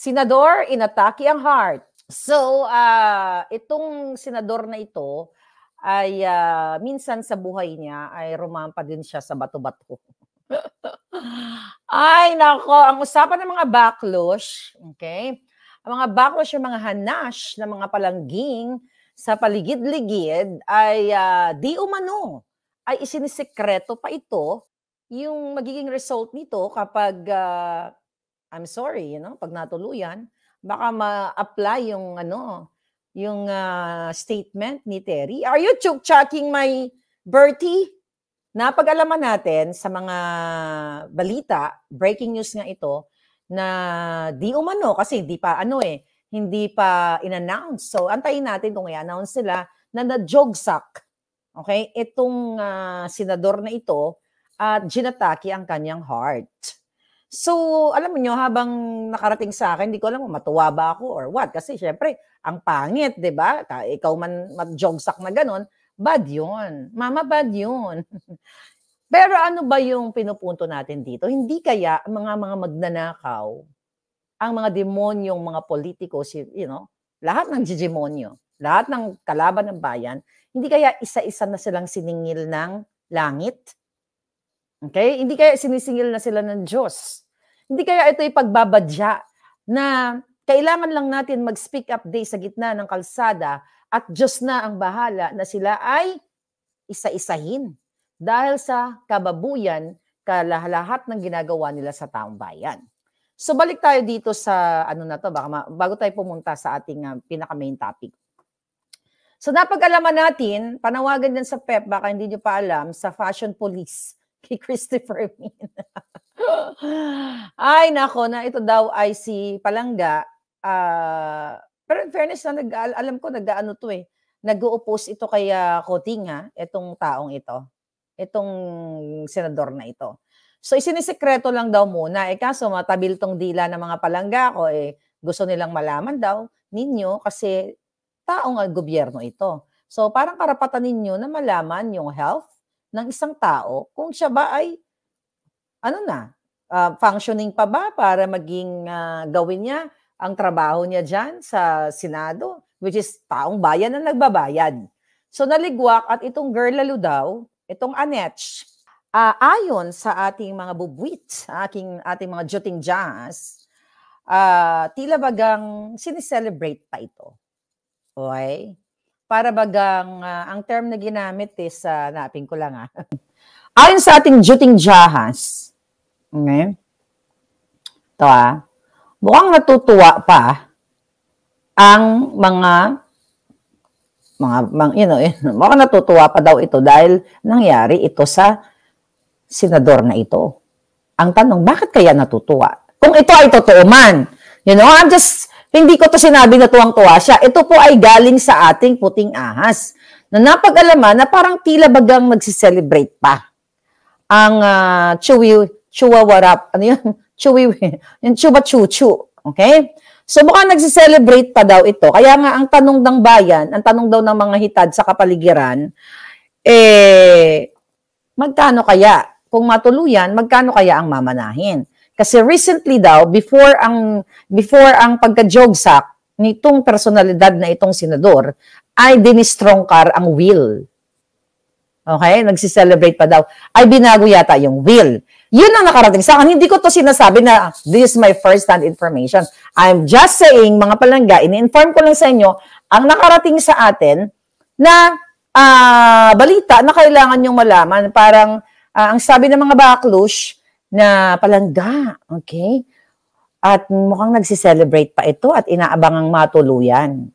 Senador, inatake ang heart. So, itong senador na ito ay minsan sa buhay niya ay rumampa din siya sa bato-bato. Ay, nako, ang usapan ng mga backlash, okay? Ang mga backlash, yung mga hanash ng mga palangging sa paligid-ligid ay di umano ay isinisekreto pa ito yung magiging result nito kapag I'm sorry, pag natuluyan, baka ma-apply yung yung statement ni Terry. Are you chuk-chucking my Bertie? Napag-alaman natin sa mga balita, breaking news nga ito, na di umano kasi hindi pa in-announce. So antayin natin kung i-announce sila na na-jogsak, okay, itong senador na ito at ginatake ang kanyang heart. So, alam mo nyo, habang nakarating sa akin, hindi ko alam kung matuwa ba ako or what. Kasi syempre, ang pangit, di ba? Ikaw man mag-jogsak na ganun, bad yun. Mama, bad yun. Pero ano ba yung pinupunto natin dito? Hindi kaya mga magnanakaw, ang mga demonyong mga politiko, lahat ng demonyo, lahat ng kalaban ng bayan, hindi kaya isa-isa na silang siningil ng langit? Okay? Hindi kaya sinisingil na sila ng Diyos. Hindi kaya ito ipagbabadya na kailangan lang natin mag-speak up day sa gitna ng kalsada at Diyos na ang bahala na sila ay isa-isahin dahil sa kababuyan, lahat ng ginagawa nila sa taong bayan. So balik tayo dito sa bago tayo pumunta sa ating pinaka-main topic. So napag-alaman natin, panawagan din sa PEP, baka hindi nyo pa alam, sa Fashion Police kay Christopher Min. Ay, nako, na ito daw ay si Palangga. Pero in fairness, alam ko, nag-o-oppose ito kay Cotinga, itong taong ito. Itong senador na ito. So, isinisekreto lang daw muna. Kaso, matabil tong dila ng mga palangga ko, gusto nilang malaman daw ninyo kasi taong gobyerno ito. So, parang karapatan ninyo na malaman yung health ng isang tao kung siya ba ay functioning pa ba para maging gawin niya ang trabaho niya dyan sa Senado, which is taong bayan na nagbabayad. So naligwak at itong girl lalo daw, itong Anetch, ayon sa ating mga bubwit, ating mga juting jazz, tila bagang sinicelebrate pa ito. Okay? Para bagang, ang term na ginamit is, napin ko lang ayon sa ating juting jahas, okay? Ito mukhang natutuwa pa ang mukhang natutuwa pa daw ito dahil nangyari ito sa senador na ito. Ang tanong, bakit kaya natutuwa? Kung ito ay totoo man, hindi ko to sinabi na tuwang-tuwa siya. Ito po ay galing sa ating puting ahas na napag-alaman na parang tila bagang nagsiselebrate pa. Ang chuwawarap, yung chuba-chuchu. Okay? So mukhang nagsiselebrate pa daw ito. Kaya nga ang tanong ng bayan, ang tanong daw ng mga hitad sa kapaligiran, magkano kaya? Kung matuluyan, magkano kaya ang mamanahin? Kasi recently daw, before ang pagka-jogsak nitong personalidad na itong senador, ay dinistrongkar ang will. Okay? Nagsiselebrate pa daw. Ay binago yata yung will. Yun ang nakarating sa akin. Hindi ko to sinasabi na this is my first-hand information. I'm just saying, mga palangga, ini-inform ko lang sa inyo, ang nakarating sa atin na balita na kailangan yung malaman. Parang, ang sabi ng mga backlash, na palangga, okay? At mukhang nagsiselebrate pa ito at inaabangang matuluyan.